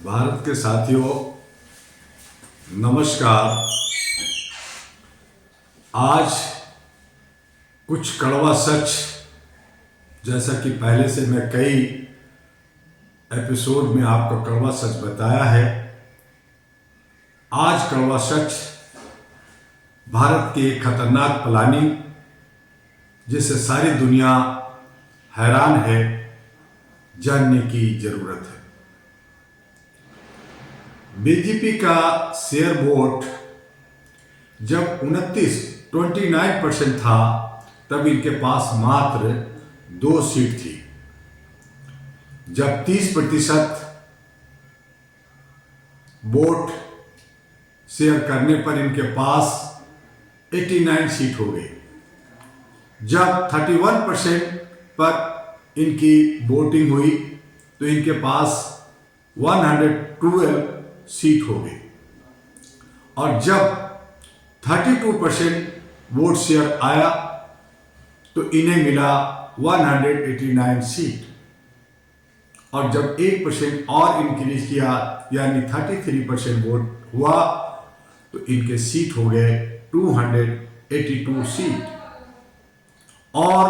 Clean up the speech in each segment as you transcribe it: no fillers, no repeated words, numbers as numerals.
भारत के साथियों, नमस्कार। आज कुछ कड़वा सच, जैसा कि पहले से मैं कई एपिसोड में आपको कड़वा सच बताया है। आज कड़वा सच भारत की एक खतरनाक प्लानिंग, जिससे सारी दुनिया हैरान है, जानने की जरूरत है। बीजेपी का शेयर वोट जब 29% था, तब इनके पास मात्र 2 सीट थी। जब 30% वोट शेयर करने पर इनके पास 89 सीट हो गई। जब 31% पर इनकी वोटिंग हुई तो इनके पास 112 सीट हो गई, और जब 32% वोट शेयर आया तो इन्हें मिला 189 सीट, और जब 1% और इंक्रीज किया यानी 33% वोट हुआ तो इनके सीट हो गए 282 सीट। और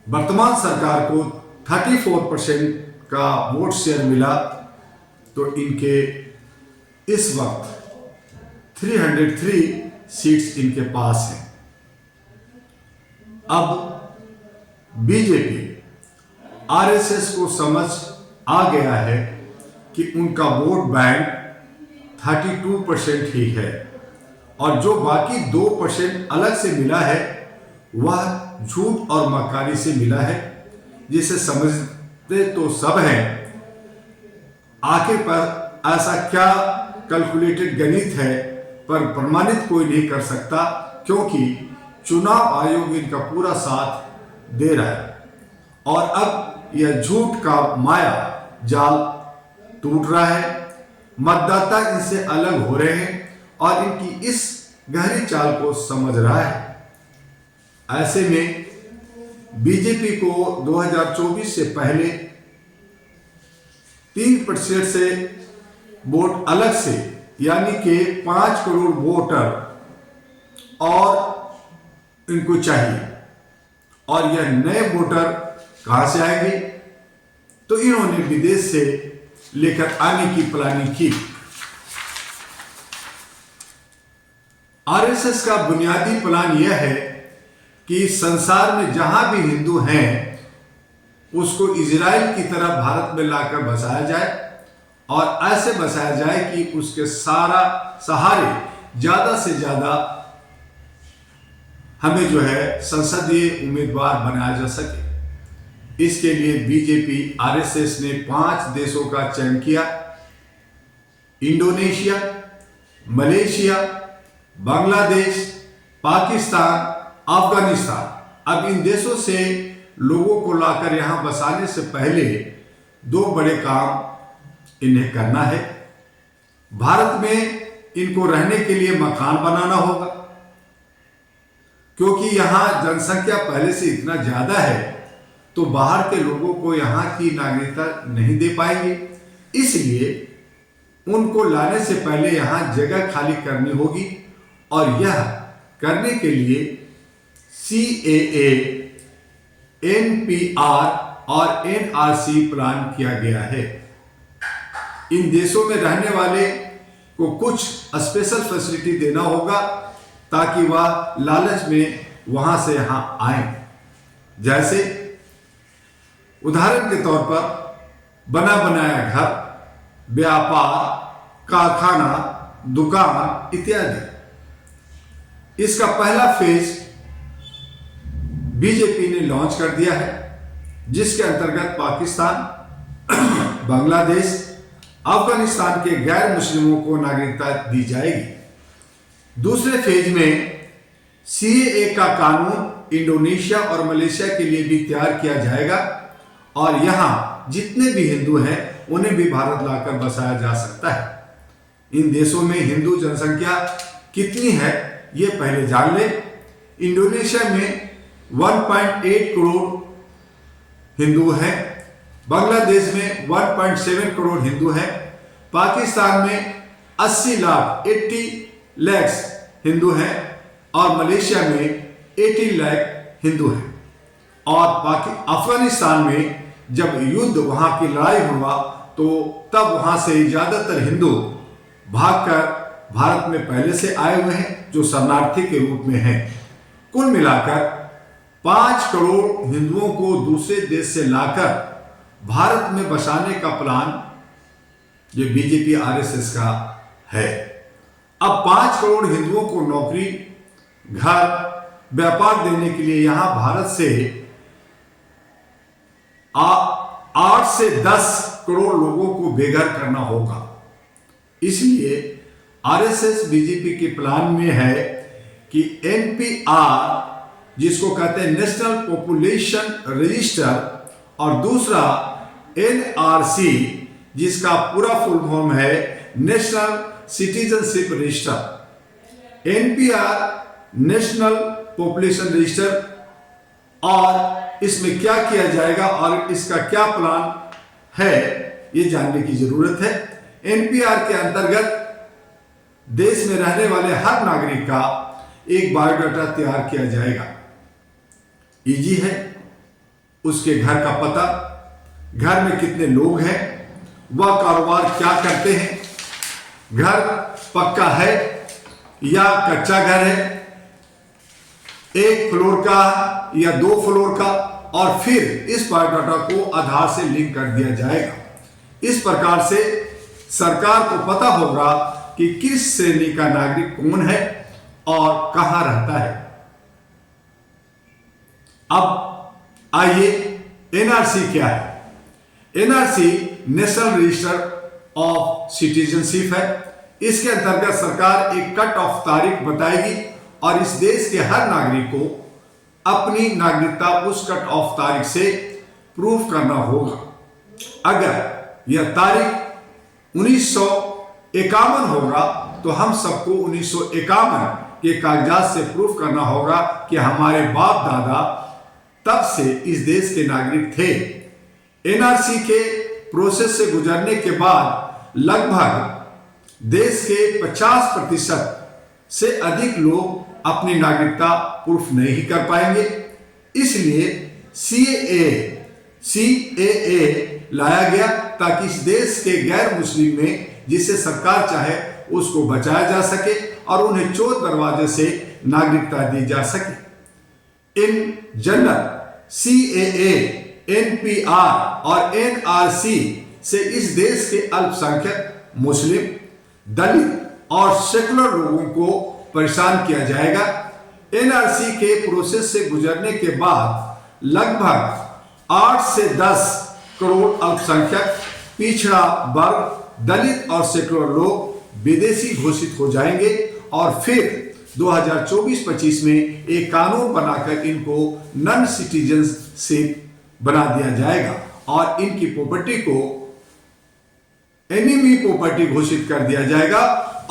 वर्तमान सरकार को 34% का वोट शेयर मिला तो इनके इस वक्त 303 सीट्स इनके पास हैं। अब बीजेपी आरएसएस को समझ आ गया है कि उनका वोट बैंक 32% ही है, और जो बाकी 2% अलग से मिला है वह झूठ और मक्कारी से मिला है, जिसे समझते तो सब हैं। आखिर पर ऐसा क्या कैलकुलेटेड गणित है, पर प्रमाणित कोई नहीं कर सकता, क्योंकि चुनाव आयोग इनका पूरा साथ दे रहा है। और अब यह झूठ का माया जाल टूट रहा है, मतदाता इनसे अलग हो रहे हैं और इनकी इस गहरी चाल को समझ रहा है। ऐसे में बीजेपी को 2024 से पहले 3% से वोट अलग से, यानी कि 5 करोड़ वोटर और इनको चाहिए। और यह नए वोटर कहां से आएंगे? तो इन्होंने विदेश से लेकर आने की प्लानिंग की। आरएसएस का बुनियादी प्लान यह है कि संसार में जहां भी हिंदू हैं उसको इजराइल की तरह भारत में लाकर बसाया जाए, और ऐसे बसाया जाए कि उसके सहारे ज्यादा से ज्यादा हमें जो है संसदीय उम्मीदवार बनाया जा सके। इसके लिए बीजेपी आरएसएस ने 5 देशों का चयन किया: इंडोनेशिया, मलेशिया, बांग्लादेश, पाकिस्तान, अफगानिस्तान। अब इन देशों से लोगों को लाकर यहां बसाने से पहले 2 बड़े काम इन्हें करना है। भारत में इनको रहने के लिए मकान बनाना होगा, क्योंकि यहां जनसंख्या पहले से इतना ज्यादा है तो बाहर के लोगों को यहां की नागरिकता नहीं दे पाएंगे। इसलिए उनको लाने से पहले यहां जगह खाली करनी होगी, और यह करने के लिए CAA, NPR और NRC प्लान किया गया है। इन देशों में रहने वाले को कुछ स्पेशल फैसिलिटी देना होगा ताकि वह लालच में वहां से यहां आए। जैसे उदाहरण के तौर पर बना बनाया घर, व्यापार, कारखाना, दुकान इत्यादि। इसका पहला फेज बीजेपी ने लॉन्च कर दिया है, जिसके अंतर्गत पाकिस्तान, बांग्लादेश, अफगानिस्तान के गैर मुस्लिमों को नागरिकता दी जाएगी। दूसरे फेज में CAA का कानून इंडोनेशिया और मलेशिया के लिए भी तैयार किया जाएगा, और यहां जितने भी हिंदू हैं उन्हें भी भारत लाकर बसाया जा सकता है। इन देशों में हिंदू जनसंख्या कितनी है ये पहले जान ले। इंडोनेशिया में 1.8 करोड़ हिंदू हैं, बांग्लादेश में 1.7 करोड़ हिंदू हैं, पाकिस्तान में 80 लाख 80 लैक्स हिंदू हैं और मलेशिया में 80 लाख हिंदू हैं। और अफगानिस्तान में जब युद्ध वहां की लड़ाई हुआ तो तब वहां से ज्यादातर हिंदू भागकर भारत में पहले से आए हुए हैं, जो शरणार्थी के रूप में हैं। कुल मिलाकर 5 करोड़ हिंदुओं को दूसरे देश से लाकर भारत में बसाने का प्लान ये बीजेपी आरएसएस का है। अब 5 करोड़ हिंदुओं को नौकरी, घर, व्यापार देने के लिए यहां भारत से 8 से 10 करोड़ लोगों को बेघर करना होगा। इसलिए आरएसएस बीजेपी के प्लान में है कि एनपीआर, जिसको कहते हैं नेशनल पॉपुलेशन रजिस्टर, और दूसरा एनआरसी, जिसका पूरा फुल फॉर्म है national citizenship register. NPR national population register, और इसमें क्या किया जाएगा और इसका क्या प्लान है ये जानने की जरूरत है। एनपीआर के अंतर्गत देश में रहने वाले हर नागरिक का एक बायोडाटा तैयार किया जाएगा। इजी है, उसके घर का पता, घर में कितने लोग हैं, वह कारोबार क्या करते हैं, घर पक्का है या कच्चा घर है, 1 फ्लोर का या 2 फ्लोर का, और फिर इस बायोडाटा को आधार से लिंक कर दिया जाएगा। इस प्रकार से सरकार को पता होगा कि किस श्रेणी का नागरिक कौन है और कहां रहता है। अब आइए, एनआरसी क्या है। NRC national register of citizenship है। इसके अंतर्गत सरकार एक कट ऑफ तारीख बताएगी और इस देश के हर नागरिक को अपनी नागरिकता उस कट ऑफ तारीख से प्रूफ करना होगा। अगर यह तारीख 1951 होगा तो हम सबको 1951 के कागजात से प्रूफ करना होगा कि हमारे बाप दादा तब से इस देश के नागरिक थे। एनआरसी के प्रोसेस से गुजरने के बाद लगभग देश के 50% से अधिक लोग अपनी नागरिकता प्रूफ नहीं कर पाएंगे। इसलिए सीएए लाया गया ताकि इस देश के गैर मुस्लिम में जिसे सरकार चाहे उसको बचाया जा सके और उन्हें चोर दरवाजे से नागरिकता दी जा सके। इन जनरल सीएए, एनपीआर और एनआरसी से इस देश के अल्पसंख्यक, मुस्लिम, दलित और सेकुलर लोगों को परेशान किया जाएगा। एनआरसी के प्रोसेस से गुजरने के बाद लगभग 8 से 10 करोड़ अल्पसंख्यक, पिछड़ा वर्ग, दलित और सेकुलर लोग विदेशी घोषित हो जाएंगे और फिर 2024-25 में एक कानून बनाकर इनको नॉन सिटीजनशिप बना दिया जाएगा और इनकी प्रॉपर्टी को एनिमी प्रॉपर्टी घोषित कर दिया जाएगा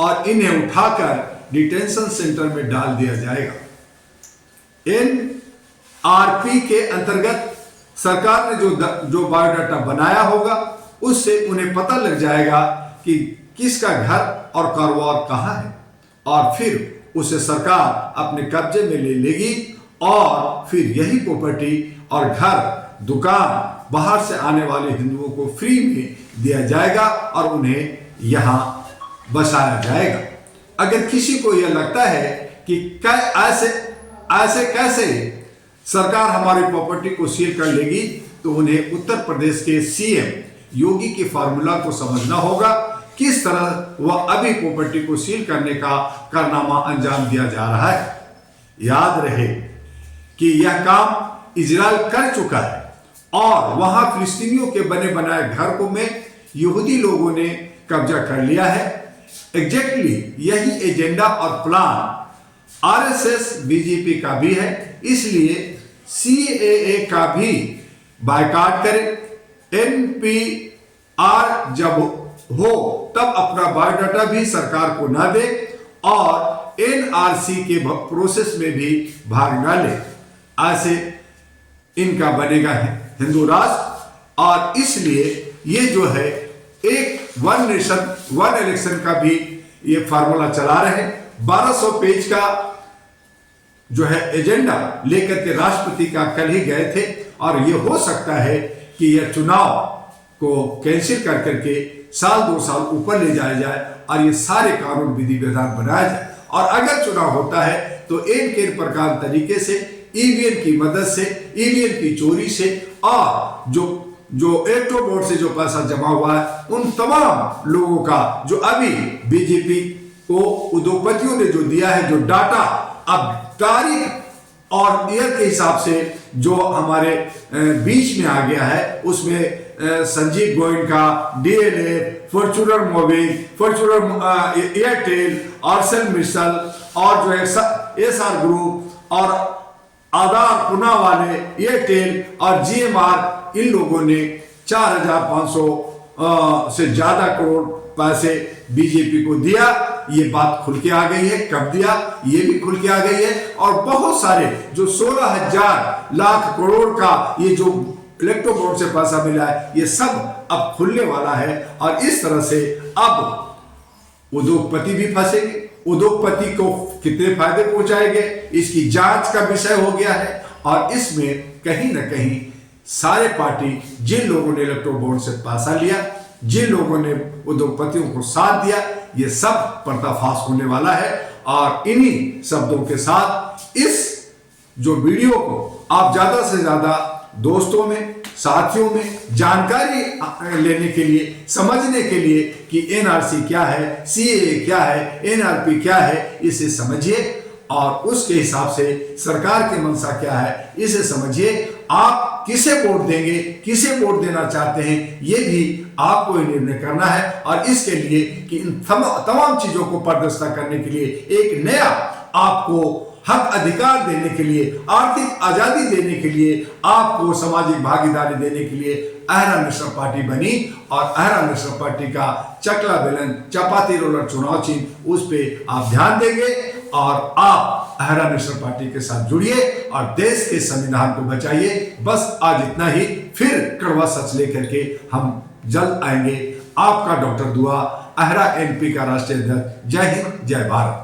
और इन्हें उठाकर डिटेंशन सेंटर में डाल दिया जाएगा। एनआरपी के अंतर्गत सरकार ने जो बायोडाटा बनाया होगा उससे उन्हें पता लग जाएगा कि किसका घर और कारोबार कहां है और फिर उसे सरकार अपने कब्जे में ले लेगी और फिर यही प्रॉपर्टी और घर, दुकान बाहर से आने वाले हिंदुओं को फ्री में दिया जाएगा और उन्हें यहां बसाया जाएगा। अगर किसी को यह लगता है कि ऐसे कैसे सरकार हमारी प्रॉपर्टी को सील कर लेगी, तो उन्हें उत्तर प्रदेश के सीएम योगी के फार्मूला को समझना होगा, किस तरह वह अभी प्रॉपर्टी को सील करने का कारनामा अंजाम दिया जा रहा है। याद रहे कि यह काम इजराइल कर चुका है और वहां फिलिस्तीनियों के बने बनाए घर को में यहूदी लोगों ने कब्जा कर लिया है। एग्जैक्टली यही एजेंडा और प्लान आरएसएस बीजेपी का भी है। इसलिए सीएए का भी बायकॉट करें। एनपीआर जब हो तब अपना बायोडाटा भी सरकार को ना दे और एनआरसी के प्रोसेस में भी भाग ना ले। ऐसे इनका बनेगा हिंदू राष्ट्र, और इसलिए ये जो है एक वन नेशन वन इलेक्शन का भी ये फार्मूला चला रहे हैं। 1200 पेज का जो है एजेंडा लेकर के राष्ट्रपति का कल ही गए थे, और ये हो सकता है कि यह चुनाव को कैंसिल कर करके साल 2 साल ऊपर ले जाया जाए और ये सारे कानून विधि विधान बनाया जाए। और अगर चुनाव होता है तो एक के प्रकार तरीके से ईवीएम की मदद से, ईवीएम की चोरी से, और जो इलेक्ट्रो बोर्ड से जो पैसा जमा हुआ है उन तमाम लोगों का जो अभी बीजेपी को उद्योगपतियों ने जो दिया है, जो डाटा अब तारीख और ईयर के हिसाब से जो हमारे बीच में आ गया है, उसमें Sanjeev Goenka DLA, Fortuner Mobil, Fortuner Airtel, Aircel मिसल और जो है एसआर ग्रुप और आधार पुना वाले एयरटेल और जीएमआर, इन लोगों ने 4500 से ज्यादा करोड़ पैसे बीजेपी को दिया। ये बात खुल के आ गई है, कब दिया ये भी खुल के आ गई है। और बहुत सारे जो 16,000 लाख करोड़ का ये जो इलेक्ट्रो बोर्ड से पैसा मिला है, ये सब अब खुलने वाला है। और इस तरह से अब उद्योगपति भी फंसेंगे। उद्योगपति को कितने फायदे पहुंचाएंगे, इसकी जांच का विषय हो गया है। और इसमें कहीं ना कहीं सारे पार्टी, जिन लोगों ने इलेक्ट्रो बोर्ड से पैसा लिया, जिन लोगों ने उद्योगपतियों को साथ दिया, ये सब पर्दाफाश होने वाला है। और इन्हीं शब्दों के साथ इस जो वीडियो को आप ज्यादा से ज्यादा दोस्तों में, साथियों में जानकारी लेने के लिए, समझने के लिए कि एनआरसी क्या है, सीएए क्या है, एनआरपी क्या है, इसे समझिए और उसके हिसाब से सरकार की मंशा क्या है इसे समझिए। आप किसे वोट देंगे, किसे वोट देना चाहते हैं, ये भी आपको ही निर्णय करना है। और इसके लिए कि इन तमाम चीजों को पर्दाफाश करने के लिए, एक नया आपको हक अधिकार देने के लिए, आर्थिक आजादी देने के लिए, आपको सामाजिक भागीदारी देने के लिए अहरा नेशनल पार्टी बनी। और अहरा नेशनल पार्टी का चकला बेलन चपाती रोलर चुनाव चिन्ह, उस पे आप ध्यान देंगे और आप अहरा नेशनल पार्टी के साथ जुड़िए और देश के संविधान को बचाइए। बस आज इतना ही, फिर कड़वा सच लेकर के हम जल्द आएंगे। आपका डॉक्टर दुआ, अहरा एनपी का राष्ट्रीय अध्यक्ष। जय हिंद, जय भारत।